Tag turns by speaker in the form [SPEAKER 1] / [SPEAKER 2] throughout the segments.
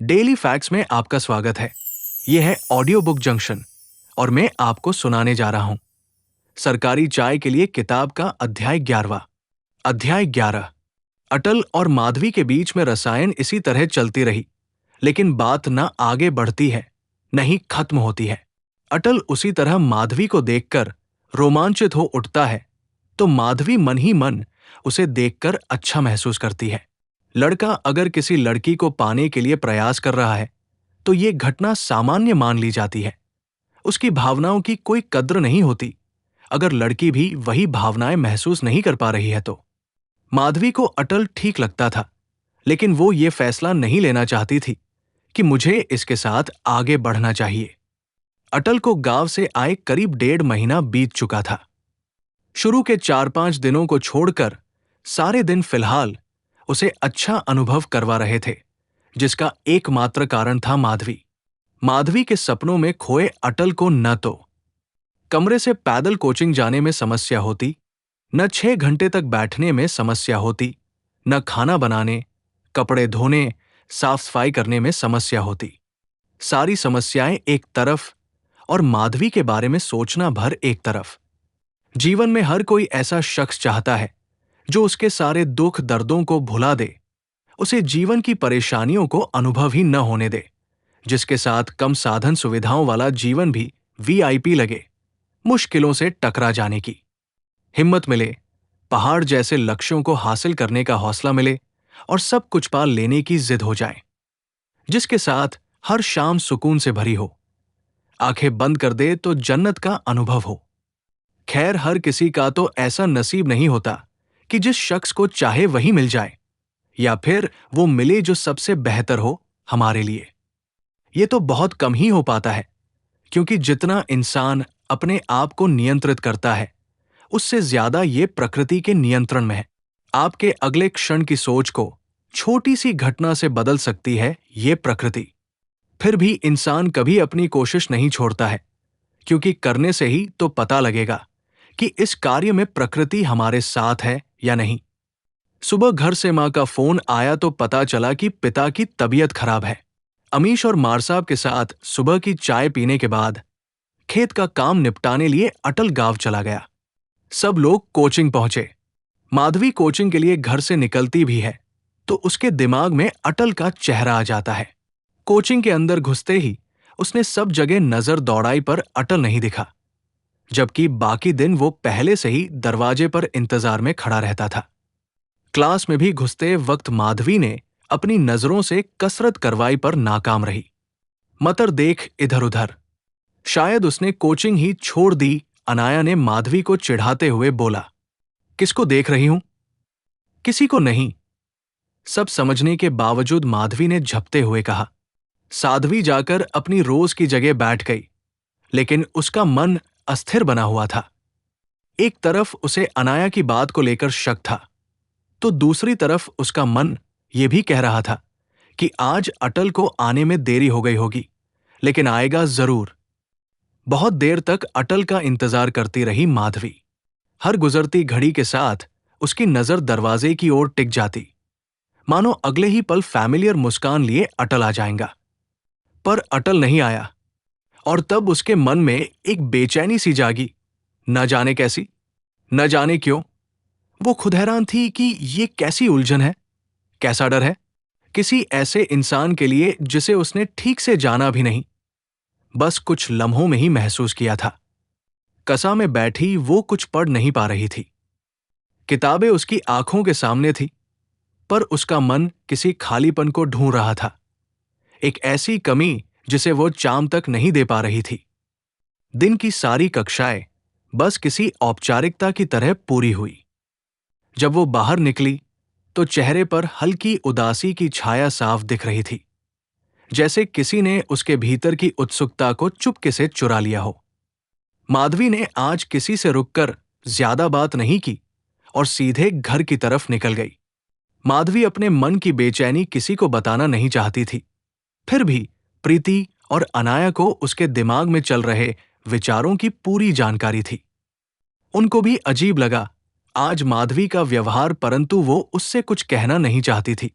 [SPEAKER 1] Daily facts में आपका स्वागत है। यह है ऑडियो बुक जंक्शन और मैं आपको सुनाने जा रहा हूं सरकारी चाय के लिए किताब का अध्याय 11। अध्याय 11। अटल और माधवी के बीच में रसायन इसी तरह चलती रही, लेकिन बात न आगे बढ़ती है न ही खत्म होती है। अटल उसी तरह माधवी को देखकर रोमांचित हो उठता है तो माधवी मन ही मन उसे देखकर अच्छा महसूस करती है। लड़का अगर किसी लड़की को पाने के लिए प्रयास कर रहा है तो ये घटना सामान्य मान ली जाती है। उसकी भावनाओं की कोई कद्र नहीं होती अगर लड़की भी वही भावनाएं महसूस नहीं कर पा रही है तो। माधवी को अटल ठीक लगता था, लेकिन वो ये फैसला नहीं लेना चाहती थी कि मुझे इसके साथ आगे बढ़ना चाहिए। अटल को गांव से आए करीब 1.5 महीना बीत चुका था। शुरू के 4-5 दिनों को छोड़कर सारे दिन फिलहाल उसे अच्छा अनुभव करवा रहे थे, जिसका एकमात्र कारण था माधवी। माधवी के सपनों में खोए अटल को न तो कमरे से पैदल कोचिंग जाने में समस्या होती, न 6 घंटे तक बैठने में समस्या होती, न खाना बनाने, कपड़े धोने, साफ सफाई करने में समस्या होती। सारी समस्याएं एक तरफ और माधवी के बारे में सोचना भर एक तरफ। जीवन में हर कोई ऐसा शख्स चाहता है जो उसके सारे दुख दर्दों को भुला दे, उसे जीवन की परेशानियों को अनुभव ही न होने दे, जिसके साथ कम साधन सुविधाओं वाला जीवन भी वीआईपी लगे, मुश्किलों से टकरा जाने की हिम्मत मिले, पहाड़ जैसे लक्ष्यों को हासिल करने का हौसला मिले और सब कुछ पा लेने की जिद हो जाए, जिसके साथ हर शाम सुकून से भरी हो, आंखें बंद कर दे तो जन्नत का अनुभव हो। खैर, हर किसी का तो ऐसा नसीब नहीं होता कि जिस शख्स को चाहे वही मिल जाए, या फिर वो मिले जो सबसे बेहतर हो हमारे लिए। ये तो बहुत कम ही हो पाता है, क्योंकि जितना इंसान अपने आप को नियंत्रित करता है, उससे ज्यादा ये प्रकृति के नियंत्रण में है। आपके अगले क्षण की सोच को छोटी सी घटना से बदल सकती है ये प्रकृति। फिर भी इंसान कभी अपनी कोशिश नहीं छोड़ता है, क्योंकि करने से ही तो पता लगेगा कि इस कार्य में प्रकृति हमारे साथ है या नहीं। सुबह घर से मां का फोन आया तो पता चला कि पिता की तबीयत खराब है। अमीश और मारसाब के साथ सुबह की चाय पीने के बाद खेत का काम निपटाने लिए अटल गांव चला गया। सब लोग कोचिंग पहुंचे। माधवी कोचिंग के लिए घर से निकलती भी है तो उसके दिमाग में अटल का चेहरा आ जाता है। कोचिंग के अंदर घुसते ही उसने सब जगह नजर दौड़ाई पर अटल नहीं दिखा, जबकि बाकी दिन वो पहले से ही दरवाजे पर इंतजार में खड़ा रहता था। क्लास में भी घुसते वक्त माधवी ने अपनी नजरों से कसरत करवाई पर नाकाम रही। मतर देख इधर उधर, शायद उसने कोचिंग ही छोड़ दी। अनाया ने माधवी को चिढ़ाते हुए बोला, किसको देख रही हूं? किसी को नहीं। सब समझने के बावजूद माधवी ने झपते हुए कहा। साध्वी जाकर अपनी रोज की जगह बैठ गई, लेकिन उसका मन अस्थिर बना हुआ था। एक तरफ उसे अनाया की बात को लेकर शक था, तो दूसरी तरफ उसका मन यह भी कह रहा था कि आज अटल को आने में देरी हो गई होगी, लेकिन आएगा जरूर। बहुत देर तक अटल का इंतजार करती रही माधवी। हर गुजरती घड़ी के साथ उसकी नजर दरवाजे की ओर टिक जाती, मानो अगले ही पल फैमिलियर मुस्कान लिए अटल आ जाएगा। पर अटल नहीं आया, और तब उसके मन में एक बेचैनी सी जागी। न जाने कैसी, न जाने क्यों। वो खुद हैरान थी कि ये कैसी उलझन है, कैसा डर है, किसी ऐसे इंसान के लिए जिसे उसने ठीक से जाना भी नहीं, बस कुछ लम्हों में ही महसूस किया था। कसा में बैठी वो कुछ पढ़ नहीं पा रही थी। किताबें उसकी आंखों के सामने थी, पर उसका मन किसी खालीपन को ढूंढ रहा था, एक ऐसी कमी जिसे वो चाम तक नहीं दे पा रही थी। दिन की सारी कक्षाएं बस किसी औपचारिकता की तरह पूरी हुई। जब वो बाहर निकली तो चेहरे पर हल्की उदासी की छाया साफ दिख रही थी, जैसे किसी ने उसके भीतर की उत्सुकता को चुपके से चुरा लिया हो। माधवी ने आज किसी से रुककर ज्यादा बात नहीं की और सीधे घर की तरफ निकल गई। माधवी अपने मन की बेचैनी किसी को बताना नहीं चाहती थी, फिर भी प्रीति और अनाया को उसके दिमाग में चल रहे विचारों की पूरी जानकारी थी। उनको भी अजीब लगा आज माधवी का व्यवहार, परंतु वो उससे कुछ कहना नहीं चाहती थी,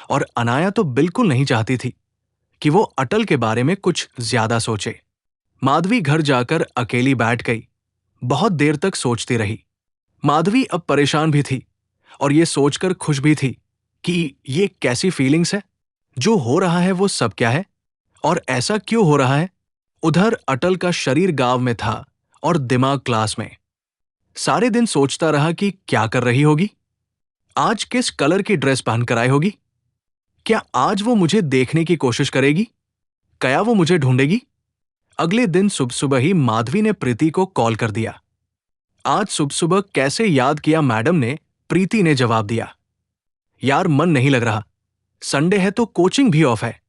[SPEAKER 1] और अनाया तो बिल्कुल नहीं चाहती थी कि वो अटल के बारे में कुछ ज्यादा सोचे। माधवी घर जाकर अकेली बैठ गई। बहुत देर तक सोचती रही। माधवी अब परेशान भी थी और ये सोचकर खुश भी थी कि ये कैसी फीलिंग्स है, जो हो रहा है वो सब क्या है और ऐसा क्यों हो रहा है। उधर अटल का शरीर गांव में था और दिमाग क्लास में। सारे दिन सोचता रहा कि क्या कर रही होगी, आज किस कलर की ड्रेस पहनकर आई होगी, क्या आज वो मुझे देखने की कोशिश करेगी, क्या वो मुझे ढूंढेगी। अगले दिन सुबह सुबह ही माधवी ने प्रीति को कॉल कर दिया। आज सुबह सुबह कैसे याद किया मैडम ने, प्रीति ने जवाब दिया। यार मन नहीं लग रहा, संडे है तो कोचिंग भी ऑफ है।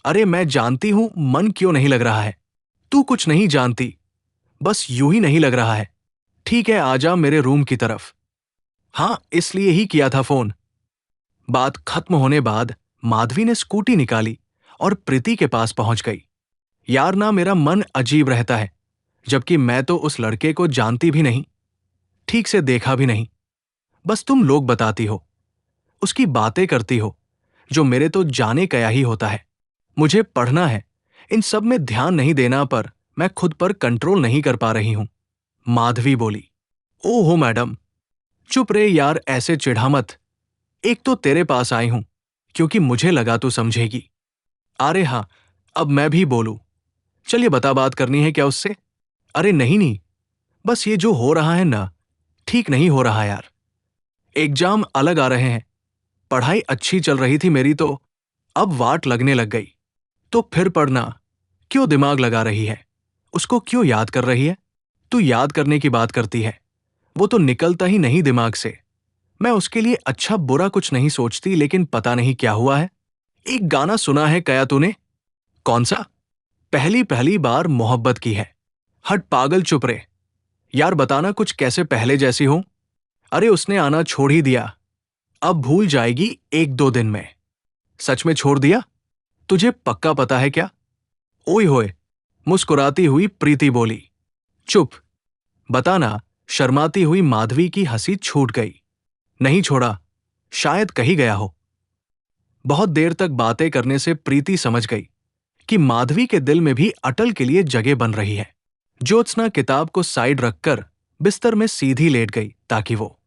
[SPEAKER 1] अरे मैं जानती हूं मन क्यों नहीं लग रहा है, तू कुछ नहीं जानती, बस यूं ही नहीं लग रहा है। ठीक है आजा मेरे रूम की तरफ। हाँ इसलिए ही किया था फोन। बात खत्म होने बाद माधवी ने स्कूटी निकाली और प्रीति के पास पहुंच गई। यार ना मेरा मन अजीब रहता है, जबकि मैं तो उस लड़के को जानती भी नहीं, ठीक से देखा भी नहीं। बस तुम लोग बताती हो, उसकी बातें करती हो, जो मेरे तो जाने कया ही होता है। मुझे पढ़ना है, इन सब में ध्यान नहीं देना पर मैं खुद पर कंट्रोल नहीं कर पा रही हूं। माधवी बोली। ओहो मैडम, चुप रे यार, ऐसे चिढ़ा मत। एक तो तेरे पास आई हूं क्योंकि मुझे लगा तू समझेगी। अरे हाँ, अब मैं भी बोलूं। चलिए बता, बात करनी है क्या उससे। अरे नहीं नहीं, बस ये जो हो रहा है ना, ठीक नहीं हो रहा यार। एग्जाम अलग आ रहे हैं, पढ़ाई अच्छी चल रही थी मेरी तो अब वाट लगने लग गई। तो फिर पढ़ना क्यों दिमाग लगा रही है, उसको क्यों याद कर रही है। तू याद करने की बात करती है, वो तो निकलता ही नहीं दिमाग से। मैं उसके लिए अच्छा बुरा कुछ नहीं सोचती, लेकिन पता नहीं क्या हुआ है। एक गाना सुना है क्या तूने? कौन सा? पहली पहली बार मोहब्बत की है। हट पागल, चुप रे। यार बताना कुछ कैसे पहले जैसी हो। अरे उसने आना छोड़ ही दिया, अब भूल जाएगी एक दो दिन में। सच में छोड़ दिया? तुझे पक्का पता है क्या? ओए होए, मुस्कुराती हुई प्रीति बोली। चुप, बताना। शर्माती हुई माधवी की हंसी छूट गई। नहीं छोड़ा, शायद कहीं गया हो। बहुत देर तक बातें करने से प्रीति समझ गई कि माधवी के दिल में भी अटल के लिए जगह बन रही है। ज्योत्सना किताब को साइड रखकर बिस्तर में सीधी लेट गई ताकि वो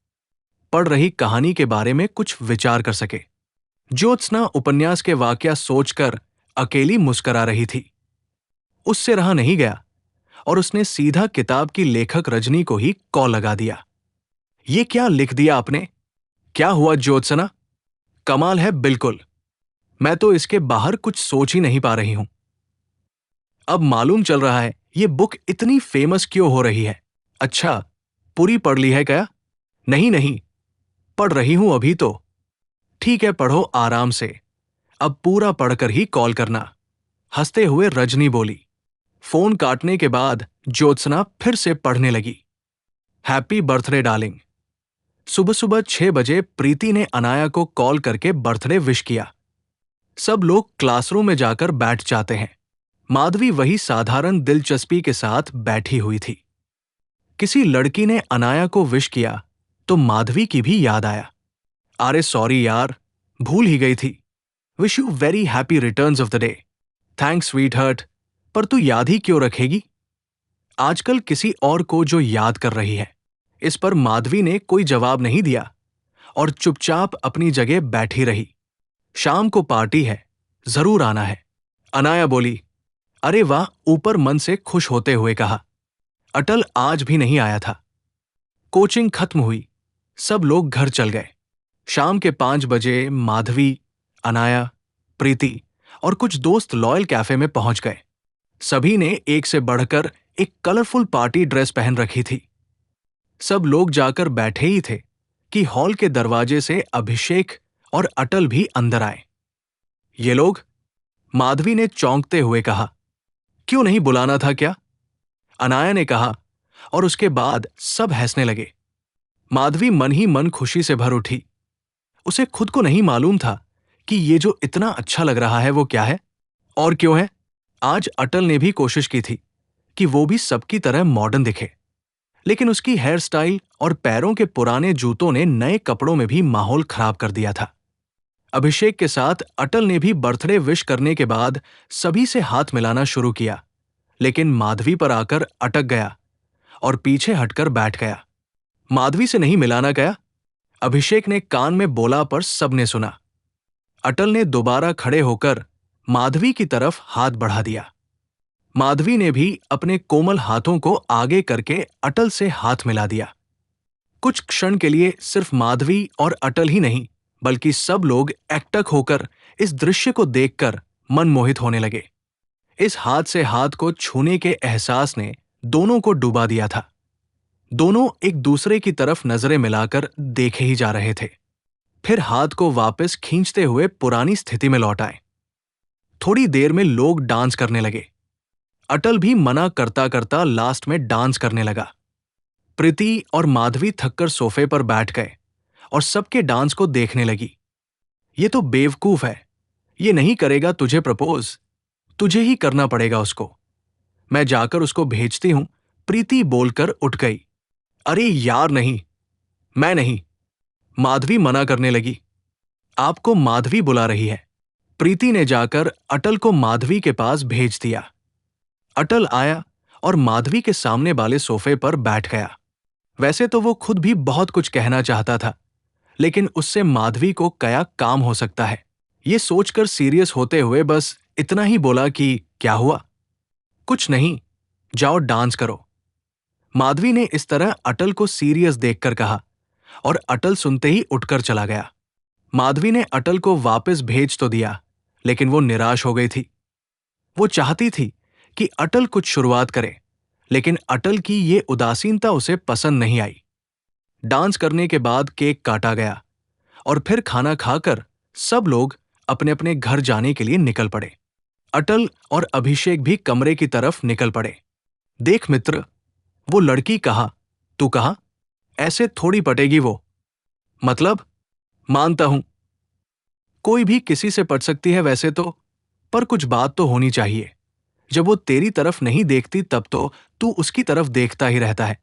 [SPEAKER 1] पढ़ रही कहानी के बारे में कुछ विचार कर सके। ज्योत्सना उपन्यास के वाकया सोचकर अकेली मुस्करा रही थी। उससे रहा नहीं गया और उसने सीधा किताब की लेखक रजनी को ही कॉल लगा दिया। ये क्या लिख दिया आपने? क्या हुआ ज्योत्सना? कमाल है बिल्कुल, मैं तो इसके बाहर कुछ सोच ही नहीं पा रही हूं। अब मालूम चल रहा है ये बुक इतनी फेमस क्यों हो रही है। अच्छा, पूरी पढ़ ली है क्या? नहीं नहीं, पढ़ रही हूं अभी तो। ठीक है पढ़ो आराम से, अब पूरा पढ़कर ही कॉल करना, हंसते हुए रजनी बोली। फोन काटने के बाद ज्योत्सना फिर से पढ़ने लगी। Happy birthday darling. सुबह सुबह 6 बजे प्रीति ने अनाया को कॉल करके बर्थडे विश किया। सब लोग क्लासरूम में जाकर बैठ जाते हैं। माधवी वही साधारण दिलचस्पी के साथ बैठी हुई थी। किसी लड़की ने अनाया को विश किया तो माधवी की भी याद आया। अरे सॉरी यार, भूल ही गई थी। Wish you very happy returns of the day. Thanks sweetheart, पर तू याद ही क्यों रखेगी आजकल किसी और को जो याद कर रही है। इस पर माधवी ने कोई जवाब नहीं दिया और चुपचाप अपनी जगह बैठी रही। शाम को पार्टी है, जरूर आना है, अनाया बोली। अरे वाह, ऊपर मन से खुश होते हुए कहा। अटल आज भी नहीं आया था। कोचिंग खत्म हुई, सब लोग घर चल गए। शाम के 5 बजे माधवी, अनाया, प्रीति और कुछ दोस्त लॉयल कैफे में पहुंच गए। सभी ने एक से बढ़कर एक कलरफुल पार्टी ड्रेस पहन रखी थी। सब लोग जाकर बैठे ही थे कि हॉल के दरवाजे से अभिषेक और अटल भी अंदर आए। ये लोग? माधवी ने चौंकते हुए कहा। क्यों नहीं बुलाना था क्या? अनाया ने कहा और उसके बाद सब हंसने लगे। माधवी मन ही मन खुशी से भर उठी। उसे खुद को नहीं मालूम था कि ये जो इतना अच्छा लग रहा है वो क्या है और क्यों है। आज अटल ने भी कोशिश की थी कि वो भी सबकी तरह मॉडर्न दिखे, लेकिन उसकी हेयर स्टाइल और पैरों के पुराने जूतों ने नए कपड़ों में भी माहौल खराब कर दिया था। अभिषेक के साथ अटल ने भी बर्थडे विश करने के बाद सभी से हाथ मिलाना शुरू किया, लेकिन माधवी पर आकर अटक गया और पीछे हटकर बैठ गया। माधवी से नहीं मिलाना गया? अभिषेक ने कान में बोला पर सबने सुना। अटल ने दोबारा खड़े होकर माधवी की तरफ हाथ बढ़ा दिया। माधवी ने भी अपने कोमल हाथों को आगे करके अटल से हाथ मिला दिया। कुछ क्षण के लिए सिर्फ माधवी और अटल ही नहीं, बल्कि सब लोग एकटक होकर इस दृश्य को देखकर मनमोहित होने लगे। इस हाथ से हाथ को छूने के एहसास ने दोनों को डुबा दिया था। दोनों एक दूसरे की तरफ नजरें मिलाकर देखे ही जा रहे थे, फिर हाथ को वापस खींचते हुए पुरानी स्थिति में लौट आए। थोड़ी देर में लोग डांस करने लगे। अटल भी मना करता करता लास्ट में डांस करने लगा। प्रीति और माधवी थककर सोफे पर बैठ गए और सबके डांस को देखने लगी। ये तो बेवकूफ है, ये नहीं करेगा तुझे प्रपोज, तुझे ही करना पड़ेगा उसको। मैं जाकर उसको भेजती हूं, प्रीति बोलकर उठ गई। अरे यार नहीं, मैं नहीं, माधवी मना करने लगी। आपको माधवी बुला रही है। प्रीति ने जाकर अटल को माधवी के पास भेज दिया। अटल आया और माधवी के सामने वाले सोफे पर बैठ गया। वैसे तो वो खुद भी बहुत कुछ कहना चाहता था, लेकिन उससे माधवी को क्या काम हो सकता है, ये सोचकर सीरियस होते हुए बस इतना ही बोला कि क्या हुआ? कुछ नहीं, जाओ डांस करो। माधवी ने इस तरह अटल को सीरियस देखकर कहा और अटल सुनते ही उठकर चला गया। माधवी ने अटल को वापस भेज तो दिया, लेकिन वो निराश हो गई थी। वो चाहती थी कि अटल कुछ शुरुआत करे, लेकिन अटल की ये उदासीनता उसे पसंद नहीं आई। डांस करने के बाद केक काटा गया और फिर खाना खाकर सब लोग अपने अपने घर जाने के लिए निकल पड़े। अटल और अभिषेक भी कमरे की तरफ निकल पड़े। देख मित्र, वो लड़की कहा, तू कहा, ऐसे थोड़ी पटेगी वो। मतलब? मानता हूं, कोई भी किसी से पट सकती है वैसे तो, पर कुछ बात तो होनी चाहिए। जब वो तेरी तरफ नहीं देखती तब तो तू उसकी तरफ देखता ही रहता है,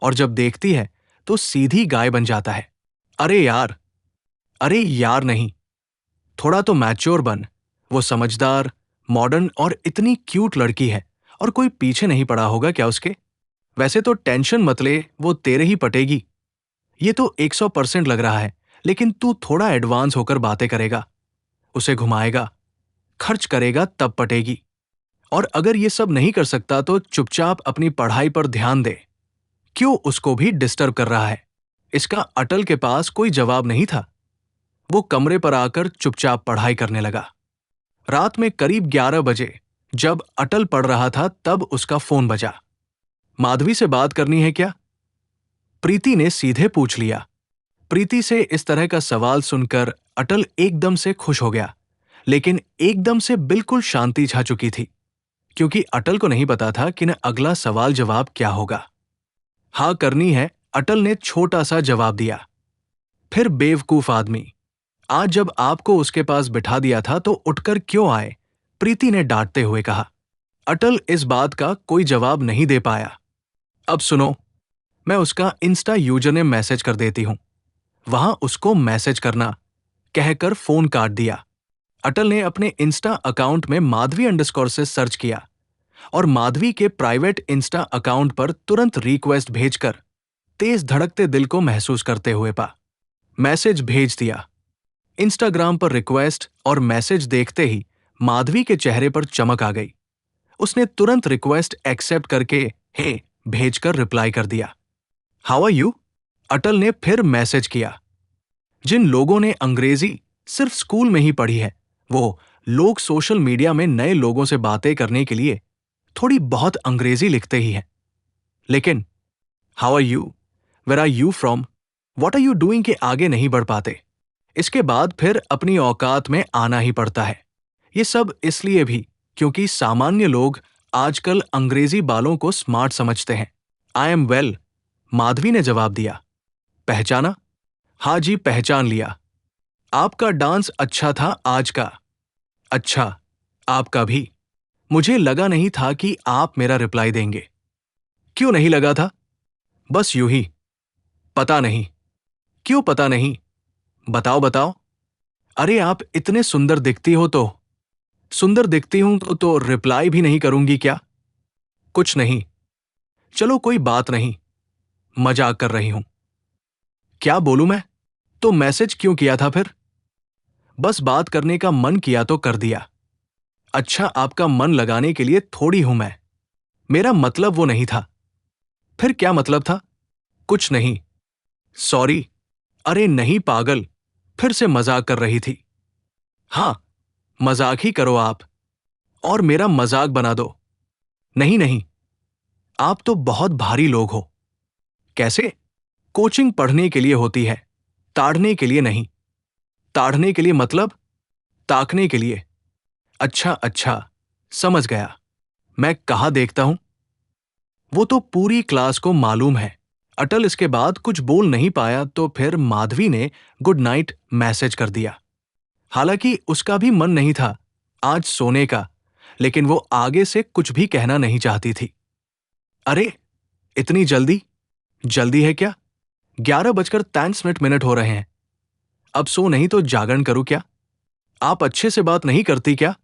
[SPEAKER 1] और जब देखती है तो सीधी गाय बन जाता है। अरे यार, अरे यार नहीं, थोड़ा तो मैच्योर बन। वो समझदार, मॉडर्न और इतनी क्यूट लड़की है, और कोई पीछे नहीं पड़ा होगा क्या उसके? वैसे तो टेंशन मत ले, वो तेरे ही पटेगी। ये तो 100% लग रहा है, लेकिन तू थोड़ा एडवांस होकर बातें करेगा, उसे घुमाएगा, खर्च करेगा तब पटेगी। और अगर ये सब नहीं कर सकता तो चुपचाप अपनी पढ़ाई पर ध्यान दे। क्यों उसको भी डिस्टर्ब कर रहा है? इसका अटल के पास कोई जवाब नहीं था। वो कमरे पर आकर चुपचाप पढ़ाई करने लगा। रात में करीब 11 बजे जब अटल पढ़ रहा था तब उसका फोन बजा। माधवी से बात करनी है क्या? प्रीति ने सीधे पूछ लिया। प्रीति से इस तरह का सवाल सुनकर अटल एकदम से खुश हो गया, लेकिन एकदम से बिल्कुल शांति छा चुकी थी, क्योंकि अटल को नहीं पता था कि न अगला सवाल जवाब क्या होगा। हाँ करनी है, अटल ने छोटा सा जवाब दिया। फिर बेवकूफ आदमी, आज जब आपको उसके पास बिठा दिया था तो उठकर क्यों आए? प्रीति ने डांटते हुए कहा। अटल इस बात का कोई जवाब नहीं दे पाया। अब सुनो, मैं उसका इंस्टा यूजरनेम मैसेज कर देती हूं, वहां उसको मैसेज करना, कहकर फोन काट दिया। अटल ने अपने इंस्टा अकाउंट में माधवी अंडरस्कोर से सर्च किया और माधवी के प्राइवेट इंस्टा अकाउंट पर तुरंत रिक्वेस्ट भेजकर तेज धड़कते दिल को महसूस करते हुए पा मैसेज भेज दिया। इंस्टाग्राम पर रिक्वेस्ट और मैसेज देखते ही माधवी के चेहरे पर चमक आ गई। उसने तुरंत रिक्वेस्ट एक्सेप्ट करके हे भेजकर रिप्लाई कर दिया। How are you? अटल ने फिर मैसेज किया। जिन लोगों ने अंग्रेजी सिर्फ स्कूल में ही पढ़ी है, वो लोग सोशल मीडिया में नए लोगों से बातें करने के लिए थोड़ी बहुत अंग्रेजी लिखते ही हैं। लेकिन how are you, where are you from, what are you doing के आगे नहीं बढ़ पाते। इसके बाद फिर अपनी औकात में आना ही पड़ता है। ये सब इसलिए भी क्योंकि सामान्य लोग आजकल अंग्रेजी बालों को स्मार्ट समझते हैं। आई एम वेल, माधवी ने जवाब दिया। पहचाना? हाँ जी, पहचान लिया। आपका डांस अच्छा था आज का। अच्छा, आपका भी। मुझे लगा नहीं था कि आप मेरा रिप्लाई देंगे। क्यों नहीं लगा था? बस यूं ही। पता नहीं। क्यों पता नहीं? बताओ बताओ। अरे आप इतने सुंदर दिखती हो तो। सुंदर दिखती हूं तो रिप्लाई भी नहीं करूंगी क्या? कुछ नहीं। चलो कोई बात नहीं। मजाक कर रही हूं। क्या बोलूं मैं? तो मैसेज क्यों किया था फिर? बस बात करने का मन किया तो कर दिया। अच्छा आपका मन लगाने के लिए थोड़ी हूं मैं। मेरा मतलब वो नहीं था। फिर क्या मतलब था? कुछ नहीं। सॉरी। अरे नहीं पागल। फिर से मजाक कर रही थी। हाँ, मजाक ही करो आप। और मेरा मजाक बना दो। नहीं नहीं। आप तो बहुत भारी लोग हो। कैसे? कोचिंग पढ़ने के लिए होती है, ताड़ने के लिए नहीं। ताड़ने के लिए मतलब? ताकने के लिए। अच्छा अच्छा, समझ गया। मैं कहाँ देखता हूं? वो तो पूरी क्लास को मालूम है। अटल इसके बाद कुछ बोल नहीं पाया तो फिर माधवी ने गुड नाइट मैसेज कर दिया। हालांकि उसका भी मन नहीं था आज सोने का, लेकिन वो आगे से कुछ भी कहना नहीं चाहती थी। अरे इतनी जल्दी? जल्दी है क्या? 11:43 हो रहे हैं। अब सो नहीं तो जागरण करूं क्या? आप अच्छे से बात नहीं करती क्या?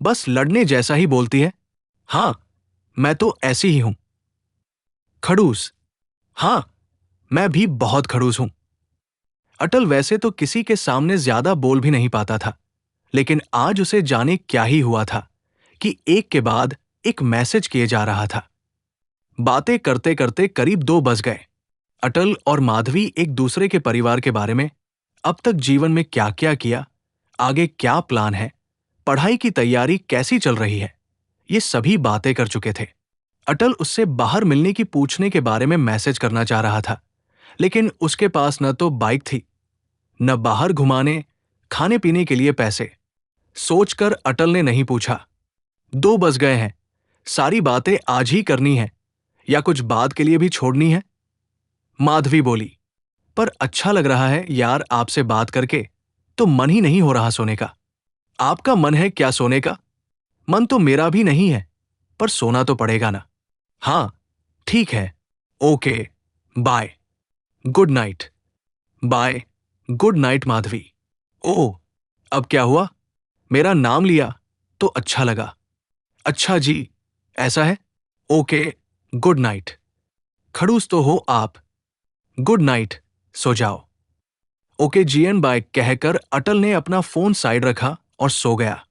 [SPEAKER 1] बस लड़ने जैसा ही बोलती है। हाँ, मैं तो ऐसी ही हूं। खड़ूस। हाँ, मैं भी बहुत खड़ूस हूं। अटल वैसे तो किसी के सामने ज्यादा बोल भी नहीं पाता था, लेकिन आज उसे जाने क्या ही हुआ था कि एक के बाद एक मैसेज किए जा रहा था। बातें करते करते करीब 2 बज गए। अटल और माधवी एक दूसरे के परिवार के बारे में, अब तक जीवन में क्या क्या किया, आगे क्या प्लान है, पढ़ाई की तैयारी कैसी चल रही है, ये सभी बातें कर चुके थे। अटल उससे बाहर मिलने की पूछने के बारे में मैसेज करना चाह रहा था, लेकिन उसके पास न तो बाइक थी, न बाहर घुमाने खाने पीने के लिए पैसे। सोचकर अटल ने नहीं पूछा, 2 बज गए हैं, सारी बातें आज ही करनी है या कुछ बात के लिए भी छोड़नी है? माधवी बोली, पर अच्छा लग रहा है यार आपसे बात करके, तो मन ही नहीं हो रहा सोने का। आपका मन है क्या सोने का? मन तो मेरा भी नहीं है, पर सोना तो पड़ेगा ना। हाँ, ठीक है। Okay, bye. Good night. Bye. Good night Madhavi. Oh, अब क्या हुआ? मेरा नाम लिया तो अच्छा लगा। अच्छा जी, ऐसा है? Okay, good night. खड़ूस तो हो आप। गुड नाइट, सो जाओ। ओके जीएन बाय कहकर अटल ने अपना फोन साइड रखा और सो गया।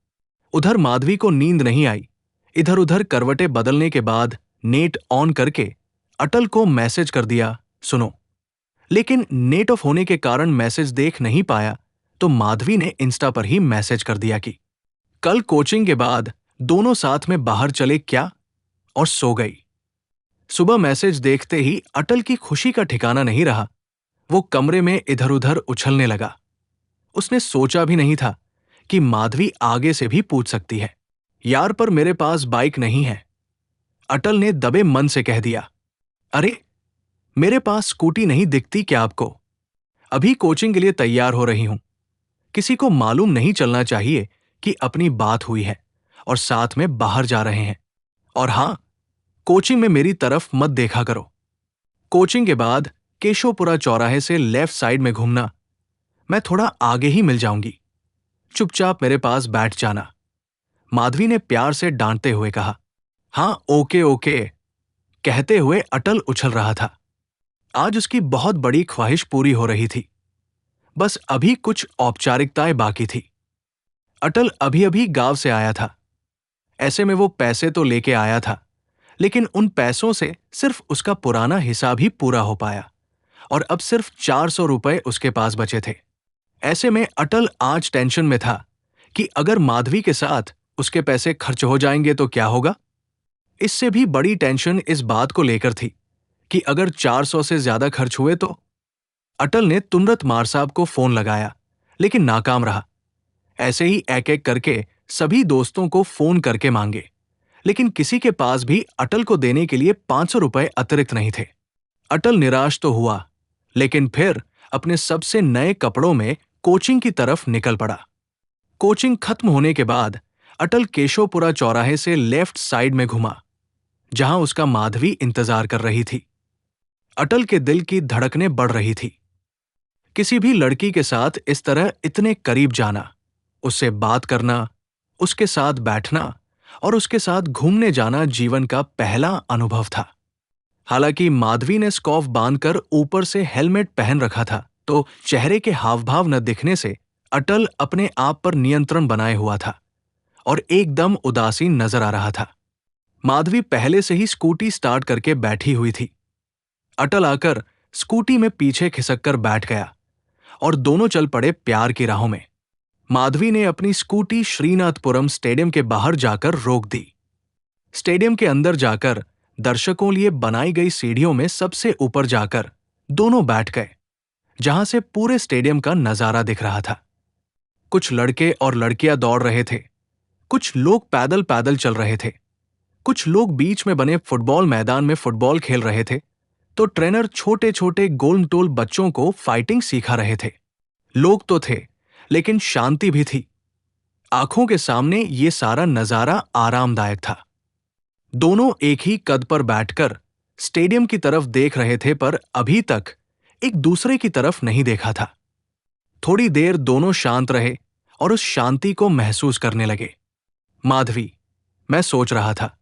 [SPEAKER 1] उधर माधवी को नींद नहीं आई। इधर उधर करवटें बदलने के बाद नेट ऑन करके अटल को मैसेज कर दिया, सुनो। लेकिन नेट ऑफ होने के कारण मैसेज देख नहीं पाया तो माधवी ने इंस्टा पर ही मैसेज कर दिया कि कल कोचिंग के बाद दोनों साथ में बाहर चले क्या, और सो गई। सुबह मैसेज देखते ही अटल की खुशी का ठिकाना नहीं रहा। वो कमरे में इधर उधर उछलने लगा। उसने सोचा भी नहीं था कि माधवी आगे से भी पूछ सकती है। यार पर मेरे पास बाइक नहीं है, अटल ने दबे मन से कह दिया। अरे मेरे पास स्कूटी नहीं दिखती क्या आपको? अभी कोचिंग के लिए तैयार हो रही हूं। किसी को मालूम नहीं चलना चाहिए कि अपनी बात हुई है और साथ में बाहर जा रहे हैं। और हां, कोचिंग में मेरी तरफ मत देखा करो। कोचिंग के बाद केशवपुरा चौराहे से लेफ्ट साइड में घूमना, मैं थोड़ा आगे ही मिल जाऊंगी। चुपचाप मेरे पास बैठ जाना। माधवी ने प्यार से डांटते हुए कहा। हाँ ओके ओके, कहते हुए अटल उछल रहा था। आज उसकी बहुत बड़ी ख्वाहिश पूरी हो रही थी। बस अभी कुछ औपचारिकताएं बाकी थी। अटल अभी अभी गांव से आया था। ऐसे में वो पैसे तो लेके आया था, लेकिन उन पैसों से सिर्फ उसका पुराना हिसाब ही पूरा हो पाया और अब सिर्फ 400 रुपए उसके पास बचे थे। ऐसे में अटल आज टेंशन में था कि अगर माधवी के साथ उसके पैसे खर्च हो जाएंगे तो क्या होगा। इससे भी बड़ी टेंशन इस बात को लेकर थी कि अगर 400 से ज्यादा खर्च हुए तो। अटल ने तुनरत मार साहब को फोन लगाया, लेकिन नाकाम रहा। ऐसे ही एक एक करके सभी दोस्तों को फोन करके मांगे, लेकिन किसी के पास भी अटल को देने के लिए 500 रुपए अतिरिक्त नहीं थे। अटल निराश तो हुआ, लेकिन फिर अपने सबसे नए कपड़ों में कोचिंग की तरफ निकल पड़ा। कोचिंग खत्म होने के बाद अटल केशवपुरा चौराहे से लेफ्ट साइड में घुमा, जहां उसका माधवी इंतजार कर रही थी। अटल के दिल की धड़कनें बढ़ रही थी। किसी भी लड़की के साथ इस तरह इतने करीब जाना, उससे बात करना, उसके साथ बैठना और उसके साथ घूमने जाना जीवन का पहला अनुभव था। हालांकि माधवी ने स्कार्फ बांधकर ऊपर से हेलमेट पहन रखा था, तो चेहरे के हाव-भाव न दिखने से अटल अपने आप पर नियंत्रण बनाए हुआ था और एकदम उदासीन नजर आ रहा था। माधवी पहले से ही स्कूटी स्टार्ट करके बैठी हुई थी। अटल आकर स्कूटी में पीछे खिसककर बैठ गया और दोनों चल पड़े प्यार की राहों में। माधवी ने अपनी स्कूटी श्रीनाथपुरम स्टेडियम के बाहर जाकर रोक दी। स्टेडियम के अंदर जाकर दर्शकों लिए बनाई गई सीढ़ियों में सबसे ऊपर जाकर दोनों बैठ गए, जहां से पूरे स्टेडियम का नजारा दिख रहा था। कुछ लड़के और लड़कियां दौड़ रहे थे, कुछ लोग पैदल पैदल चल रहे थे, कुछ लोग बीच में बने फुटबॉल मैदान में फुटबॉल खेल रहे थे, तो ट्रेनर छोटे छोटे गोल-मटोल बच्चों को फाइटिंग सिखा रहे थे। लोग तो थे, लेकिन शांति भी थी। आंखों के सामने ये सारा नजारा आरामदायक था। दोनों एक ही कद पर बैठकर स्टेडियम की तरफ देख रहे थे, पर अभी तक एक दूसरे की तरफ नहीं देखा था। थोड़ी देर दोनों शांत रहे और उस शांति को महसूस करने लगे। माधवी, मैं सोच रहा था,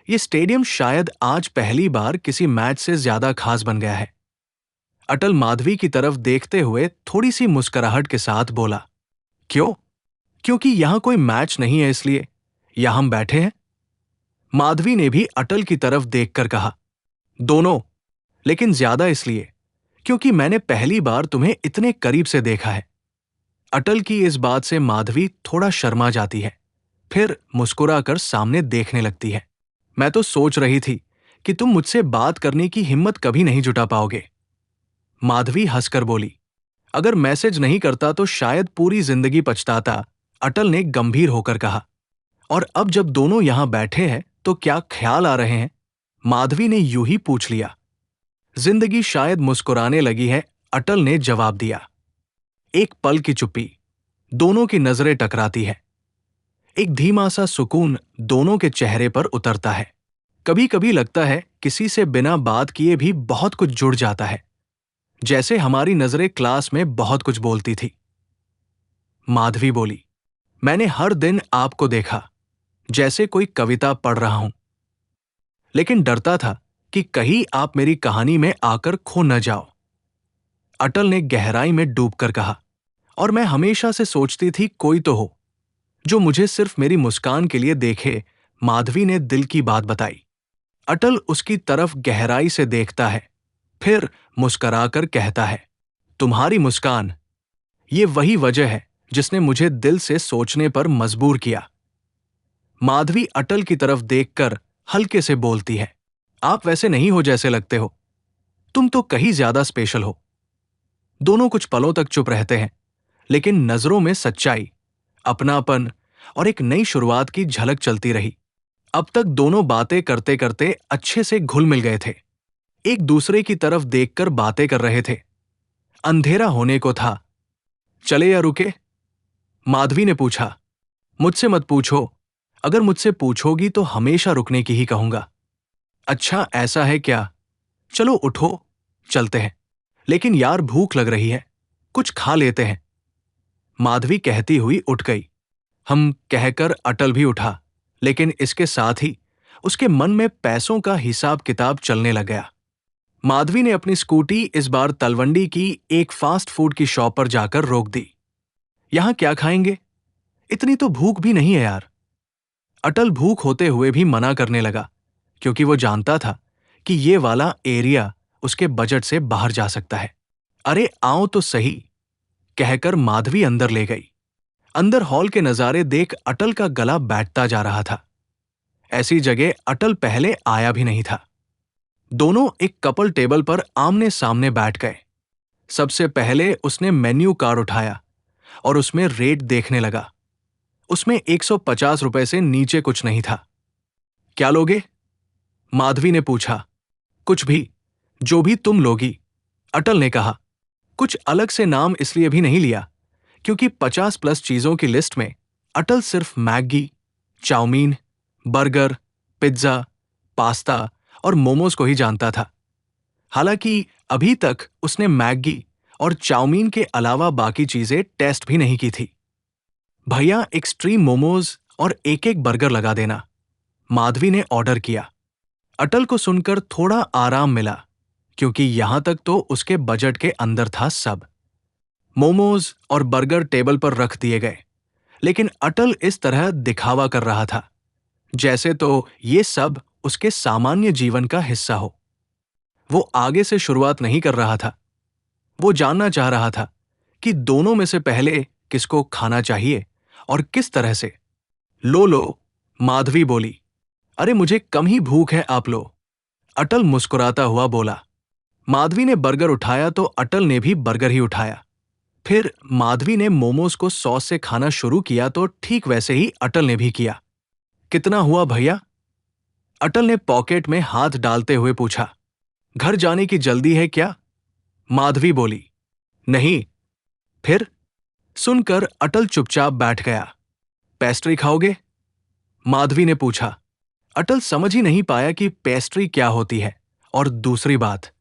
[SPEAKER 1] ये स्टेडियम शायद आज पहली बार किसी मैच से ज्यादा खास बन गया है। अटल माधवी की तरफ देखते हुए थोड़ी सी मुस्कुराहट के साथ बोला। क्यों? क्योंकि यहां कोई मैच नहीं है इसलिए यहां हम बैठे हैं। माधवी ने भी अटल की तरफ देखकर कहा। दोनों, लेकिन ज्यादा इसलिए क्योंकि मैंने पहली बार तुम्हें इतने करीब से देखा है। अटल की इस बात से माधवी थोड़ा शर्मा जाती है, फिर मुस्कुराकर सामने देखने लगती है। मैं तो सोच रही थी कि तुम मुझसे बात करने की हिम्मत कभी नहीं जुटा पाओगे। माधवी हंसकर बोली। अगर मैसेज नहीं करता तो शायद पूरी जिंदगी पछताता, अटल ने गंभीर होकर कहा। और अब जब दोनों यहां बैठे हैं तो क्या ख्याल आ रहे हैं? माधवी ने यूं ही पूछ लिया। जिंदगी शायद मुस्कुराने लगी है, अटल ने जवाब दिया। एक पल की चुप्पी, दोनों की नजरें टकराती है। एक धीमा सा सुकून दोनों के चेहरे पर उतरता है। कभी कभी लगता है किसी से बिना बात किए भी बहुत कुछ जुड़ जाता है, जैसे हमारी नजरें क्लास में बहुत कुछ बोलती थी। माधवी बोली, मैंने हर दिन आपको देखा, जैसे कोई कविता पढ़ रहा हूं, लेकिन डरता था कि कहीं आप मेरी कहानी में आकर खो न जाओ। अटल ने गहराई में डूबकर कहा। और मैं हमेशा से सोचती थी कोई तो हो जो मुझे सिर्फ मेरी मुस्कान के लिए देखे। माधवी ने दिल की बात बताई। अटल उसकी तरफ गहराई से देखता है, फिर मुस्कराकर कहता है, तुम्हारी मुस्कान, ये वही वजह है जिसने मुझे दिल से सोचने पर मजबूर किया। माधवी अटल की तरफ देखकर हल्के से बोलती है, आप वैसे नहीं हो जैसे लगते हो, तुम तो कहीं ज्यादा स्पेशल हो। दोनों कुछ पलों तक चुप रहते हैं, लेकिन नजरों में सच्चाई, अपनापन और एक नई शुरुआत की झलक चलती रही। अब तक दोनों बातें करते करते अच्छे से घुल मिल गए थे। एक दूसरे की तरफ देखकर बातें कर रहे थे। अंधेरा होने को था। चले या रुके? माधवी ने पूछा। मुझसे मत पूछो, अगर मुझसे पूछोगी तो हमेशा रुकने की ही कहूंगा। अच्छा ऐसा है क्या? चलो उठो, चलते हैं। लेकिन यार भूख लग रही है, कुछ खा लेते हैं। माधवी कहती हुई उठ गई। हम कहकर अटल भी उठा, लेकिन इसके साथ ही उसके मन में पैसों का हिसाब किताब चलने लग गया। माधवी ने अपनी स्कूटी इस बार तलवंडी की एक फास्ट फूड की शॉप पर जाकर रोक दी। यहां क्या खाएंगे? इतनी तो भूख भी नहीं है यार। अटल भूख होते हुए भी मना करने लगा, क्योंकि वो जानता था कि ये वाला एरिया उसके बजट से बाहर जा सकता है। अरे आओ तो सही, कहकर माधवी अंदर ले गई। अंदर हॉल के नजारे देख अटल का गला बैठता जा रहा था। ऐसी जगह अटल पहले आया भी नहीं था। दोनों एक कपल टेबल पर आमने सामने बैठ गए। सबसे पहले उसने मेन्यू कार्ड उठाया और उसमें रेट देखने लगा। उसमें 150 रुपए से नीचे कुछ नहीं था। क्या लोगे? माधवी ने पूछा। कुछ भी, जो भी तुम लोगी, अटल ने कहा। कुछ अलग से नाम इसलिए भी नहीं लिया क्योंकि 50+ चीजों की लिस्ट में अटल सिर्फ Maggi, chowmein, burger, pizza, pasta और मोमोज को ही जानता था। हालांकि अभी तक उसने मैगी और चाउमीन के अलावा बाकी चीजें टेस्ट भी नहीं की थी। भैया एक्सट्रीम मोमोज और एक एक बर्गर लगा देना, माधवी ने ऑर्डर किया। अटल को सुनकर थोड़ा आराम मिला, क्योंकि यहां तक तो उसके बजट के अंदर था सब। मोमोज और बर्गर टेबल पर रख दिए गए, लेकिन अटल इस तरह दिखावा कर रहा था जैसे तो ये सब उसके सामान्य जीवन का हिस्सा हो। वो आगे से शुरुआत नहीं कर रहा था। वो जानना चाह रहा था कि दोनों में से पहले किसको खाना चाहिए और किस तरह से। लो लो, माधवी बोली। अरे मुझे कम ही भूख है, आप लो। अटल मुस्कुराता हुआ बोला। माधवी ने बर्गर उठाया तो अटल ने भी बर्गर ही उठाया। फिर माधवी ने मोमोज को सॉस से खाना शुरू किया तो ठीक वैसे ही अटल ने भी किया। कितना हुआ भैया? अटल ने पॉकेट में हाथ डालते हुए पूछा। घर जाने की जल्दी है क्या? माधवी बोली। नहीं। फिर? सुनकर अटल चुपचाप बैठ गया। पेस्ट्री खाओगे? माधवी ने पूछा। अटल समझ ही नहीं पाया कि पेस्ट्री क्या होती है, और दूसरी बात,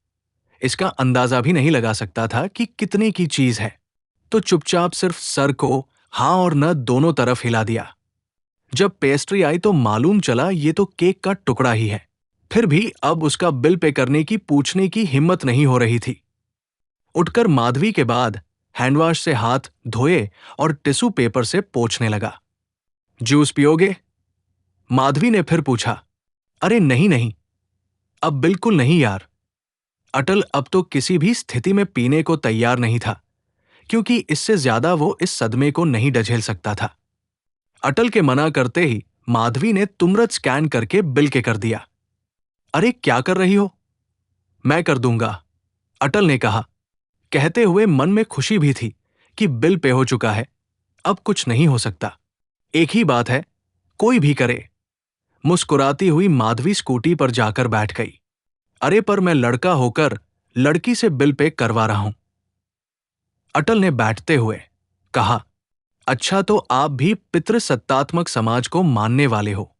[SPEAKER 1] इसका अंदाजा भी नहीं लगा सकता था कि कितने की चीज है, तो चुपचाप सिर्फ सर को हां और न दोनों तरफ हिला दिया। जब पेस्ट्री आई तो मालूम चला ये तो केक का टुकड़ा ही है। फिर भी अब उसका बिल पे करने की पूछने की हिम्मत नहीं हो रही थी। उठकर माधवी के बाद हैंडवॉश से हाथ धोए और टिश्यू पेपर से पोंछने लगा। जूस पियोगे? माधवी ने फिर पूछा। अरे नहीं नहीं, अब बिल्कुल नहीं यार। अटल अब तो किसी भी स्थिति में पीने को तैयार नहीं था, क्योंकि इससे ज्यादा वो इस सदमे को नहीं डझेल सकता था। अटल के मना करते ही माधवी ने तुरंत स्कैन करके बिल के कर दिया। अरे क्या कर रही हो? मैं कर दूंगा, अटल ने कहा, कहते हुए मन में खुशी भी थी कि बिल पे हो चुका है, अब कुछ नहीं हो सकता। एक ही बात है, कोई भी करे। मुस्कुराती हुई माधवी स्कूटी पर जाकर बैठ गई। अरे पर मैं लड़का होकर लड़की से बिल पे करवा रहा हूं, अटल ने बैठते हुए कहा। अच्छा तो आप भी पितृसत्तात्मक समाज को मानने वाले हो।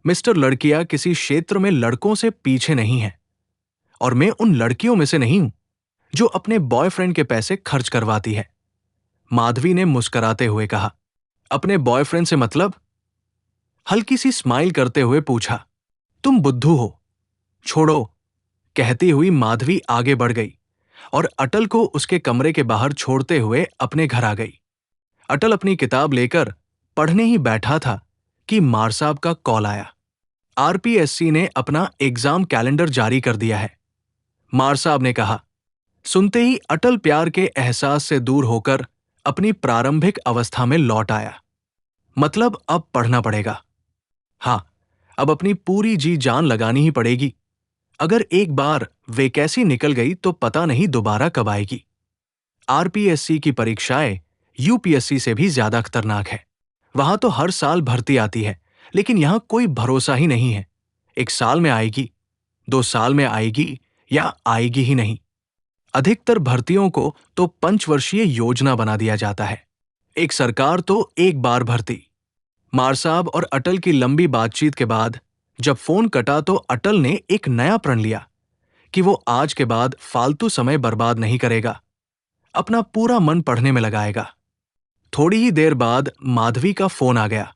[SPEAKER 1] मिस्टर लड़कियां किसी क्षेत्र में लड़कों से पीछे नहीं हैं, और मैं उन लड़कियों में से नहीं हूं जो अपने बॉयफ्रेंड के पैसे खर्च करवाती है, माधवी ने मुस्कुराते हुए कहा। अपने बॉयफ्रेंड से मतलब? हल्की सी स्माइल करते हुए पूछा। तुम बुद्धू हो, छोड़ो, कहती हुई माधवी आगे बढ़ गई और अटल को उसके कमरे के बाहर छोड़ते हुए अपने घर आ गई। अटल अपनी किताब लेकर पढ़ने ही बैठा था कि मार साहब का कॉल आया। आरपीएससी ने अपना एग्जाम कैलेंडर जारी कर दिया है, मार साहब ने कहा। सुनते ही अटल प्यार के एहसास से दूर होकर अपनी प्रारंभिक अवस्था में लौट आया। मतलब अब पढ़ना पड़ेगा। हां, अब अपनी पूरी जी जान लगानी ही पड़ेगी। अगर एक बार वैकेंसी निकल गई तो पता नहीं दोबारा कब आएगी। आरपीएससी की परीक्षाएं यूपीएससी से भी ज्यादा खतरनाक है। वहां तो हर साल भर्ती आती है, लेकिन यहां कोई भरोसा ही नहीं है। 1 साल में आएगी, 2 साल में आएगी, या आएगी ही नहीं। अधिकतर भर्तियों को तो पंचवर्षीय योजना बना दिया जाता है। एक सरकार तो एक बार भर्ती। मार साहब और अटल की लंबी बातचीत के बाद जब फोन कटा तो अटल ने एक नया प्रण लिया कि वो आज के बाद फालतू समय बर्बाद नहीं करेगा, अपना पूरा मन पढ़ने में लगाएगा। थोड़ी ही देर बाद माधवी का फोन आ गया।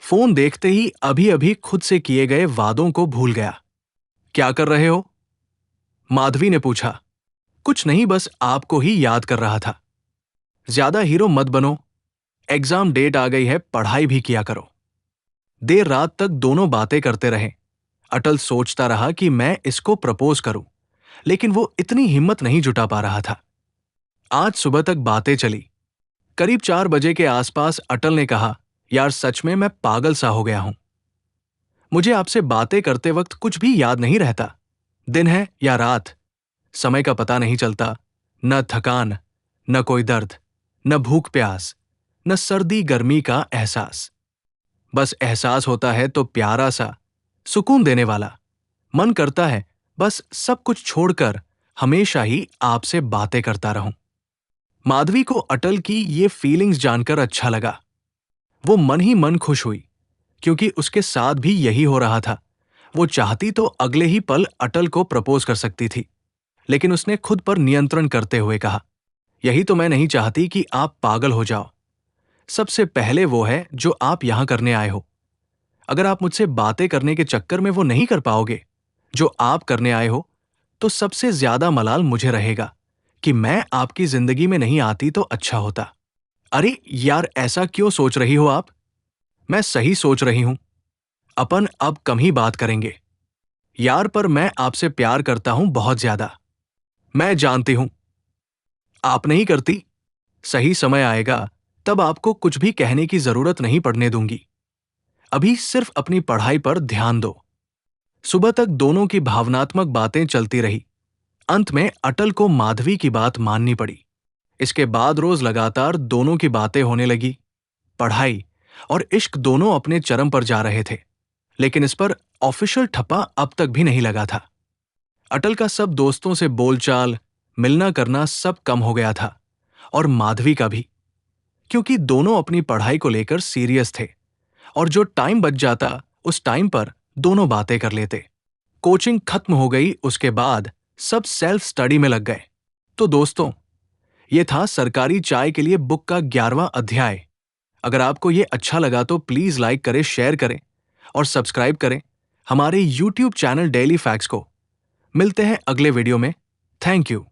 [SPEAKER 1] फोन देखते ही अभी अभी खुद से किए गए वादों को भूल गया। क्या कर रहे हो? माधवी ने पूछा। कुछ नहीं, बस आपको ही याद कर रहा था। ज्यादा हीरो मत बनो, एग्जाम डेट आ गई है, पढ़ाई भी किया करो। देर रात तक दोनों बातें करते रहे। अटल सोचता रहा कि मैं इसको प्रपोज करूं, लेकिन वो इतनी हिम्मत नहीं जुटा पा रहा था। आज सुबह तक बातें चली। करीब 4 बजे के आसपास अटल ने कहा, यार सच में मैं पागल सा हो गया हूं। मुझे आपसे बातें करते वक्त कुछ भी याद नहीं रहता। दिन है या रात, समय का पता नहीं चलता। न थकान, न कोई दर्द, न भूख प्यास, न सर्दी गर्मी का एहसास। बस एहसास होता है तो प्यारा सा, सुकून देने वाला। मन करता है बस सब कुछ छोड़कर हमेशा ही आपसे बातें करता रहूं। माधवी को अटल की ये फीलिंग्स जानकर अच्छा लगा। वो मन ही मन खुश हुई, क्योंकि उसके साथ भी यही हो रहा था। वो चाहती तो अगले ही पल अटल को प्रपोज कर सकती थी, लेकिन उसने खुद पर नियंत्रण करते हुए कहा, यही तो मैं नहीं चाहती कि आप पागल हो जाओ। सबसे पहले वो है जो आप यहां करने आए हो। अगर आप मुझसे बातें करने के चक्कर में वो नहीं कर पाओगे जो आप करने आए हो, तो सबसे ज्यादा मलाल मुझे रहेगा कि मैं आपकी जिंदगी में नहीं आती तो अच्छा होता। अरे यार, ऐसा क्यों सोच रही हो आप? मैं सही सोच रही हूं। अपन अब कम ही बात करेंगे। यार, पर मैं आपसे प्यार करता हूं बहुत ज्यादा। मैं जानती हूं आप नहीं करती। सही समय आएगा तब आपको कुछ भी कहने की जरूरत नहीं पड़ने दूंगी। अभी सिर्फ अपनी पढ़ाई पर ध्यान दो। सुबह तक दोनों की भावनात्मक बातें चलती रही। अंत में अटल को माधवी की बात माननी पड़ी। इसके बाद रोज लगातार दोनों की बातें होने लगी। पढ़ाई और इश्क दोनों अपने चरम पर जा रहे थे, लेकिन इस पर ऑफिशियल ठप्पा अब तक भी नहीं लगा था। अटल का सब दोस्तों से बोलचाल, मिलना करना सब कम हो गया था, और माधवी का भी, क्योंकि दोनों अपनी पढ़ाई को लेकर सीरियस थे और जो टाइम बच जाता उस टाइम पर दोनों बातें कर लेते। कोचिंग खत्म हो गई, उसके बाद सब सेल्फ स्टडी में लग गए। तो दोस्तों, ये था सरकारी चाय के लिए बुक का 11वां अध्याय। अगर आपको ये अच्छा लगा तो प्लीज लाइक करें, शेयर करें और सब्सक्राइब करें हमारे YouTube चैनल डेली फैक्ट्स को। मिलते हैं अगले वीडियो में। Thank you.